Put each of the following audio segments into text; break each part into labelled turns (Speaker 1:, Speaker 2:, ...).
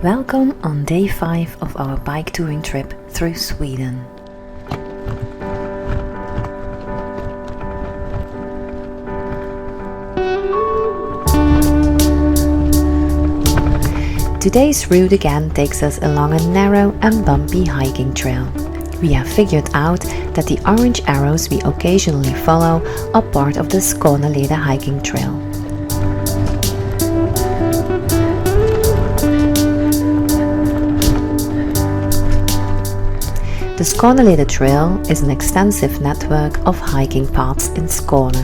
Speaker 1: Welcome on day 5 of our bike touring trip through Sweden. Today's route again takes us along a narrow and bumpy hiking trail. We have figured out that the orange arrows we occasionally follow are part of the Skåneleden hiking trail. The Skåneleden Trail is an extensive network of hiking paths in Skåne,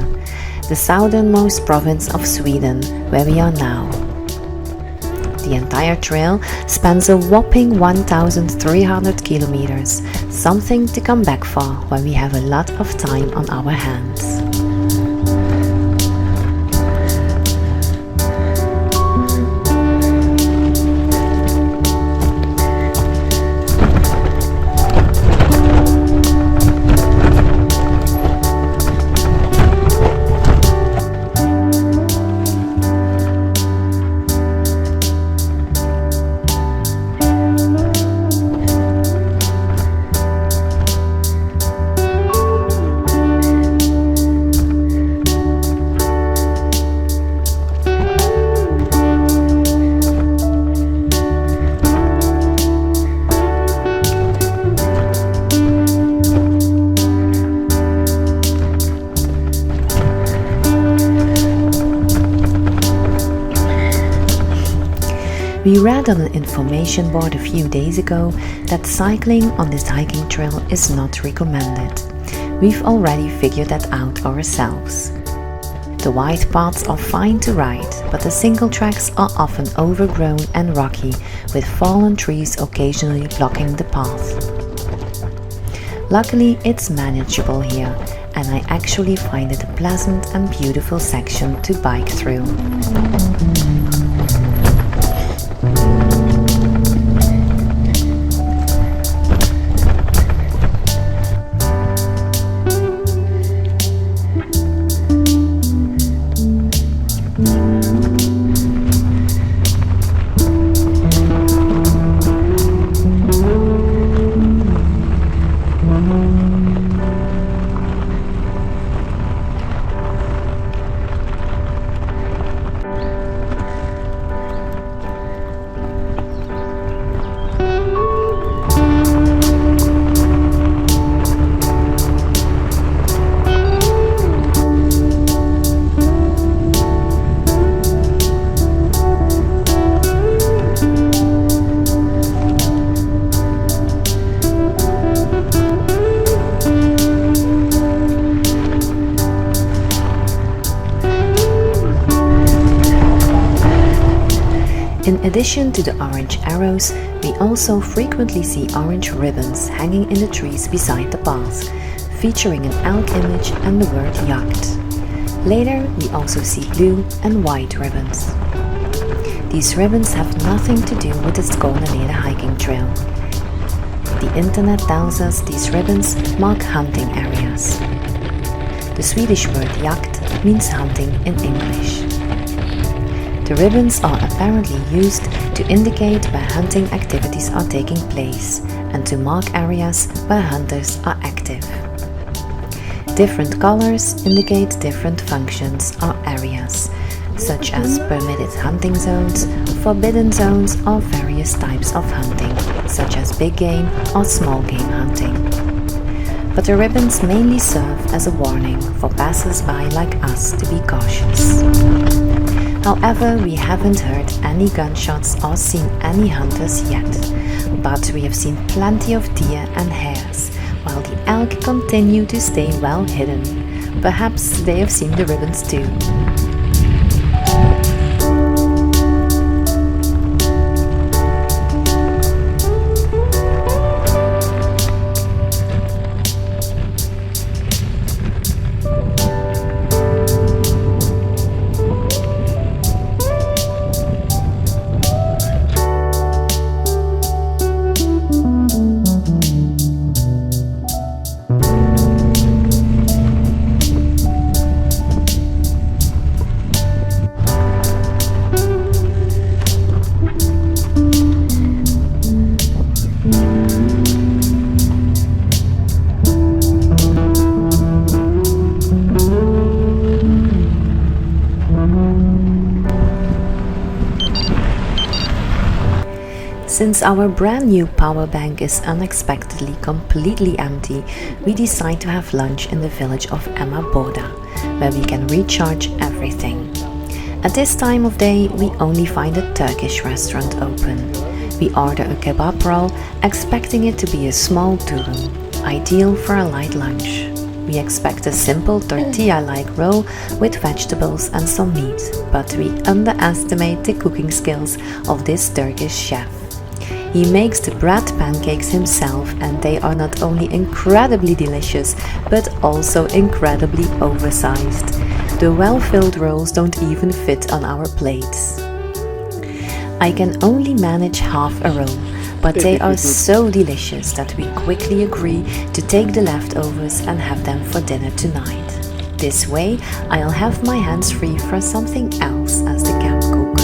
Speaker 1: the southernmost province of Sweden, where we are now. The entire trail spans a whopping 1,300 kilometers, something to come back for when we have a lot of time on our hands. We read on an information board a few days ago that cycling on this hiking trail is not recommended. We've already figured that out ourselves. The wide paths are fine to ride, but the single tracks are often overgrown and rocky, with fallen trees occasionally blocking the path. Luckily, it's manageable here, and I actually find it a pleasant and beautiful section to bike through. In addition to the orange arrows, we also frequently see orange ribbons hanging in the trees beside the path, featuring an elk image and the word yacht. Later, we also see blue and white ribbons. These ribbons have nothing to do with the Skåneleden hiking trail. The internet tells us these ribbons mark hunting areas. The Swedish word jakt means hunting in English. The ribbons are apparently used to indicate where hunting activities are taking place and to mark areas where hunters are active. Different colors indicate different functions or areas, such as permitted hunting zones, forbidden zones, or various types of hunting, such as big game or small game hunting. But the ribbons mainly serve as a warning for passers-by like us to be cautious. However, we haven't heard any gunshots or seen any hunters yet, but we have seen plenty of deer and hares, while the elk continue to stay well hidden. Perhaps they have seen the ribbons too. Since our brand new power bank is unexpectedly completely empty, we decide to have lunch in the village of Emmaboda, where we can recharge everything. At this time of day, we only find a Turkish restaurant open. We order a kebab roll, expecting it to be a small durum, ideal for a light lunch. We expect a simple tortilla-like roll with vegetables and some meat, but we underestimate the cooking skills of this Turkish chef. He makes the bread pancakes himself, and they are not only incredibly delicious, but also incredibly oversized. The well-filled rolls don't even fit on our plates. I can only manage half a roll, but they are so delicious that we quickly agree to take the leftovers and have them for dinner tonight. This way, I'll have my hands free for something else as the camp cook.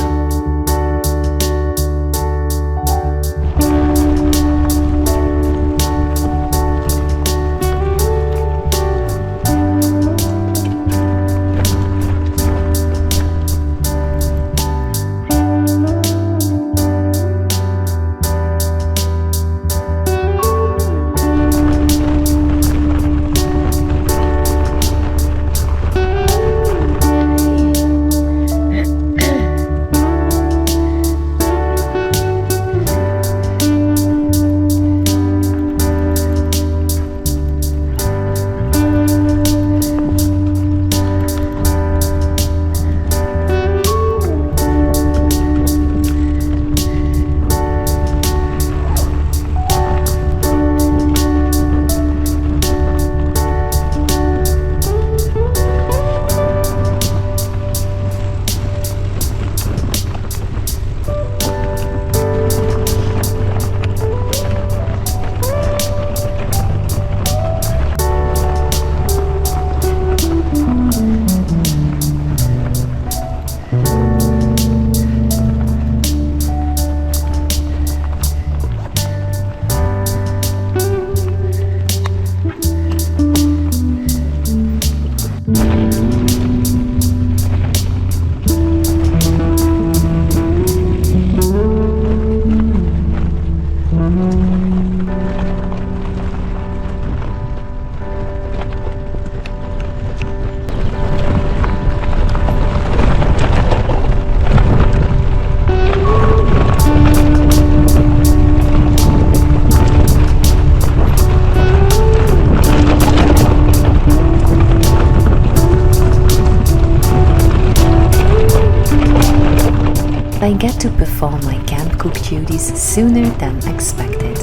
Speaker 1: I get to perform my camp cook duties sooner than expected.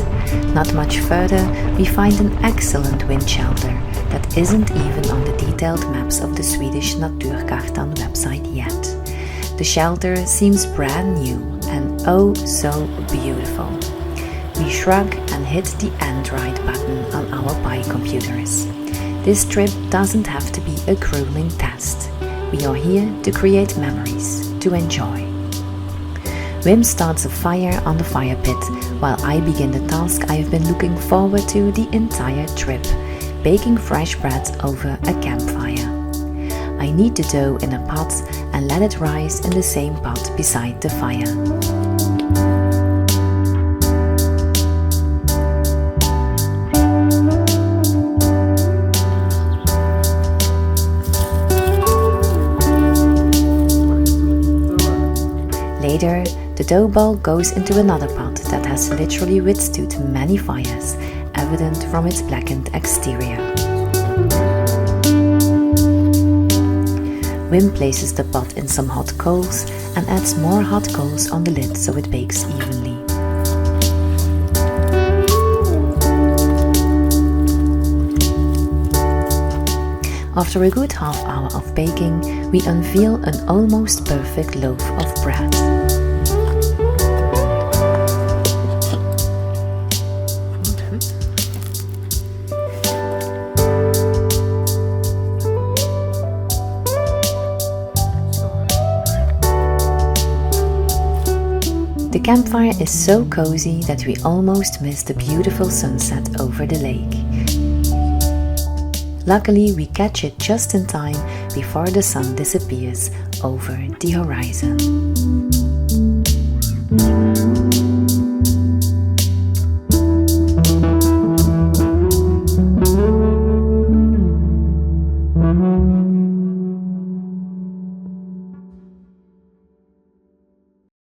Speaker 1: Not much further, we find an excellent wind shelter that isn't even on the detailed maps of the Swedish Naturkartan website yet. The shelter seems brand new and oh so beautiful. We shrug and hit the end right button on our bike computers. This trip doesn't have to be a grueling test. We are here to create memories, to enjoy. Wim starts a fire on the fire pit, while I begin the task I've been looking forward to the entire trip, baking fresh bread over a campfire. I knead the dough in a pot and let it rise in the same pot beside the fire. Later, the dough ball goes into another pot that has literally withstood many fires, evident from its blackened exterior. Wim places the pot in some hot coals and adds more hot coals on the lid so it bakes evenly. After a good half hour of baking, we unveil an almost perfect loaf of bread. The campfire is so cozy that we almost miss the beautiful sunset over the lake. Luckily, we catch it just in time before the sun disappears over the horizon.